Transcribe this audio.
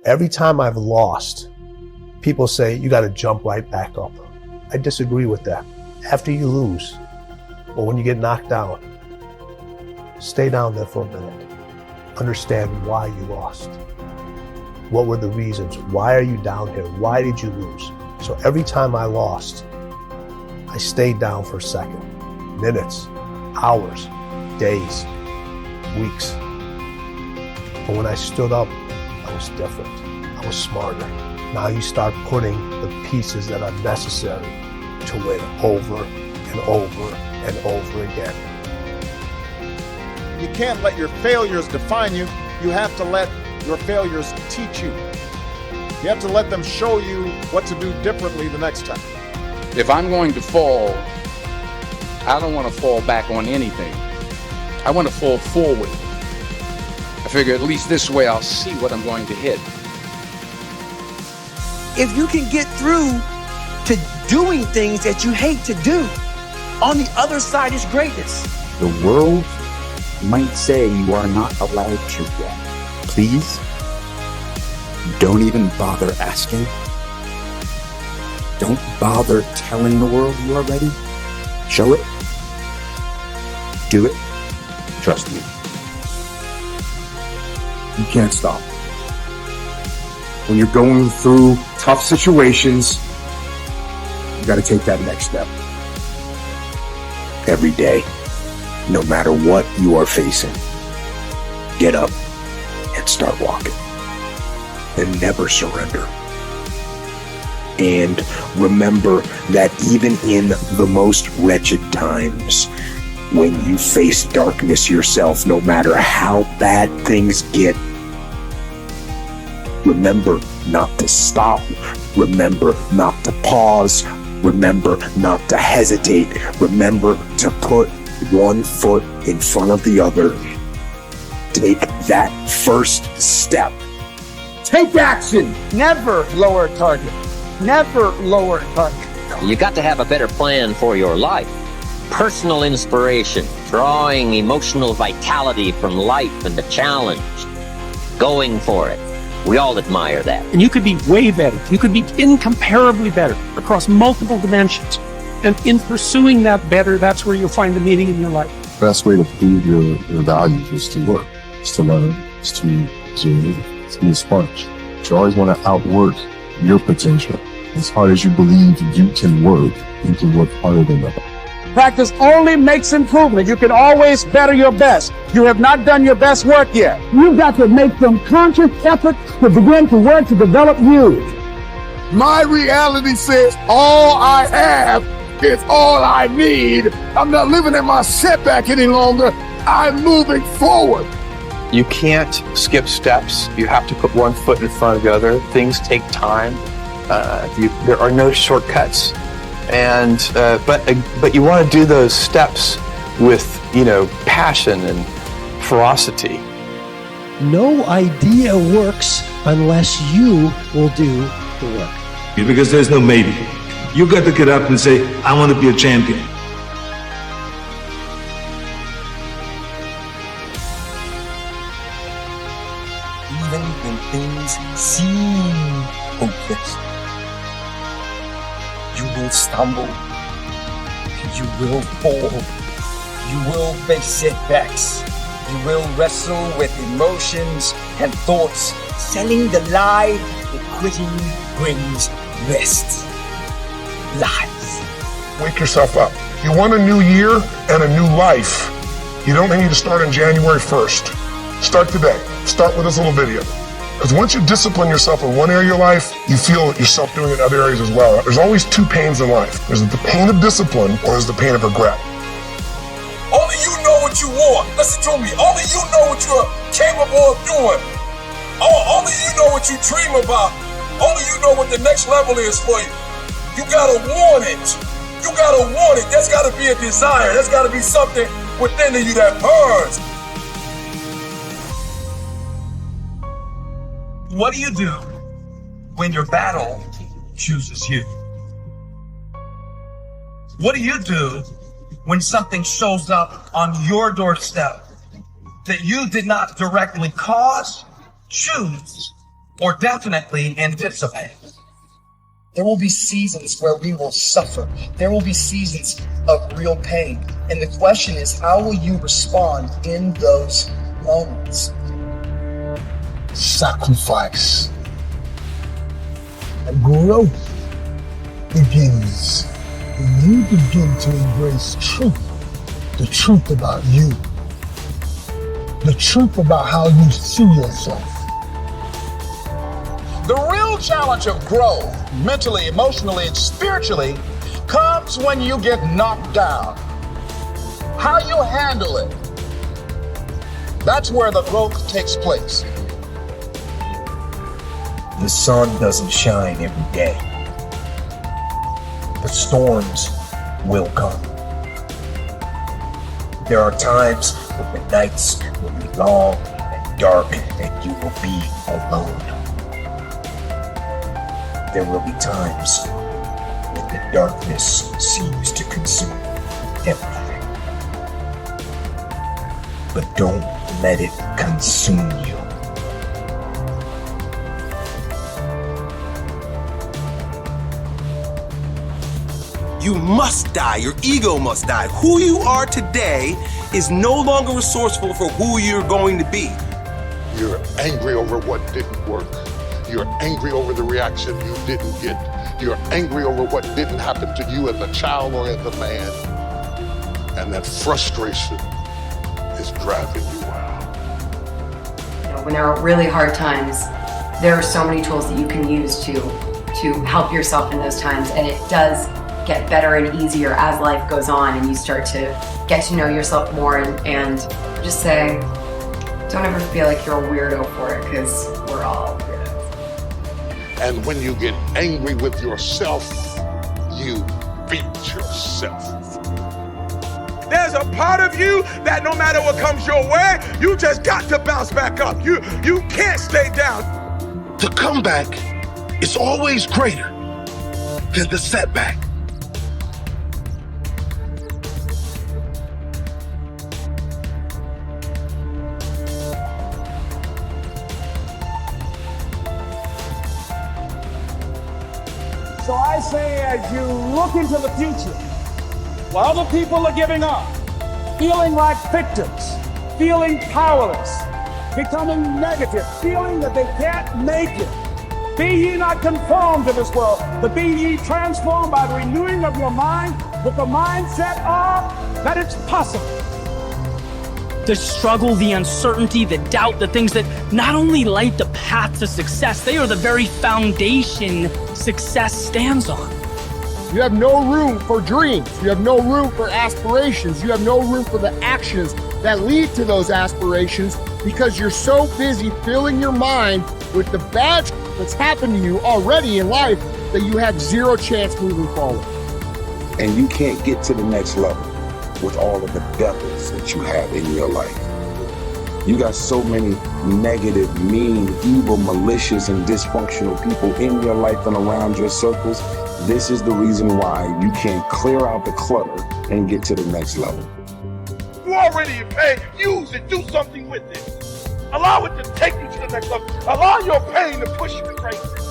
Every time I've lost, people say, you got to jump right back up. I disagree with that. After you lose, or when you get knocked down, stay down there for a minute. Understand why you lost. What were the reasons? Why are you down here? Why did you lose? So every time I lost, I stayed down for a second, minutes, hours, days, weeks. But when I stood up, I was different. I was smarter. Now you start putting the pieces that are necessary to win over and over and over again. You can't let your failures define you. You have to let your failures teach you. You have to let them show you what to do differently the next time. If I'm going to fall, I don't want to fall back on anything. I want to fall forward. I figure at least this way I'll see what I'm going to hit. If you can get through to doing things that you hate to do, on the other side is greatness. The world might say you are not allowed to yet. Please, don't even bother asking. Don't bother telling the world you are ready. Show it. Do it. Trust me. You can't stop. When you're going through tough situations, you got to take that next step. Every day, no matter what you are facing, get up and start walking. And never surrender. And remember that even in the most wretched times, when you face darkness yourself, no matter how bad things get, remember not to stop. Remember not to pause. Remember not to hesitate. Remember to put one foot in front of the other. Take that first step. Take action. Never lower a target. Never lower a target. You got to have a better plan for your life. Personal inspiration, drawing emotional vitality from life and the challenge, going for it. We all admire that. And you could be way better. You could be incomparably better across multiple dimensions. And in pursuing that better, that's where you'll find the meaning in your life. The best way to prove your values is to work, is to learn, is to be a sponge. You always want to outwork your potential. As hard as you believe you can work harder than that. Practice only makes improvement. You can always better your best. You have not done your best work yet. You've got to make some conscious effort to begin to work to develop you. My reality says all I have is all I need. I'm not living in my setback any longer. I'm moving forward. You can't skip steps. You have to put one foot in front of the other. Things take time. There are no shortcuts. And but you want to do those steps with, passion and ferocity. No idea works unless you will do the work. Because there's no maybe. You got to get up and say, I want to be a champion. Even when things seem hopeless, you will stumble, you will fall, you will face setbacks, you will wrestle with emotions and thoughts, selling the lie that quitting brings rest. Lies. Wake yourself up. You want a new year and a new life. You don't need to start on January 1st. Start today. Start with this little video. Because once you discipline yourself in one area of your life, you feel yourself doing it in other areas as well. There's always two pains in life. There's the pain of discipline or there's the pain of regret. Only you know what you want. Listen to me. Only you know what you're capable of doing. Only you know what you dream about. Only you know what the next level is for you. You gotta want it. You gotta want it. There's gotta be a desire. There's gotta be something within you that burns. What do you do when your battle chooses you? What do you do when something shows up on your doorstep that you did not directly cause, choose, or definitely anticipate. There will be seasons where we will suffer. There will be seasons of real pain. And the question is, how will you respond in those moments? Sacrifice and growth begins when you begin to embrace truth, the truth about you, the truth about how you see yourself. The real challenge of growth, mentally, emotionally, and spiritually, comes when you get knocked down. How you handle it, that's where the growth takes place. The sun doesn't shine every day, but storms will come. There are times when the nights will be long and dark and you will be alone. There will be times when the darkness seems to consume everything. But don't let it consume you. You must die. Your ego must die. Who you are today is no longer resourceful for who you're going to be. You're angry over what didn't work. You're angry over the reaction you didn't get. You're angry over what didn't happen to you as a child or as a man. And that frustration is driving you wild. You know, when there are really hard times, there are so many tools that you can use to help yourself in those times, and it does get better and easier as life goes on and you start to get to know yourself more, and just say, don't ever feel like you're a weirdo for it, because we're all weirdos. And when you get angry with yourself, you beat yourself. There's a part of you that no matter what comes your way, you just got to bounce back up. You can't stay down. The comeback is always greater than the setback. So I say, as you look into the future, while other people are giving up, feeling like victims, feeling powerless, becoming negative, feeling that they can't make it, be ye not conformed to this world, but be ye transformed by the renewing of your mind with the mindset of that it's possible. The struggle, the uncertainty, the doubt, the things that not only light the path to success, they are the very foundation success stands on. You have no room for dreams. You have no room for aspirations. You have no room for the actions that lead to those aspirations, because you're so busy filling your mind with the bad that's happened to you already in life that you have zero chance moving forward. And you can't get to the next level with all of the devils that you have in your life. You got so many negative, mean, evil, malicious, and dysfunctional people in your life and around your circles. This is the reason why you can't clear out the clutter and get to the next level. You already in pain. Use it. Do something with it. Allow it to take you to the next level. Allow your pain to push you to greatness.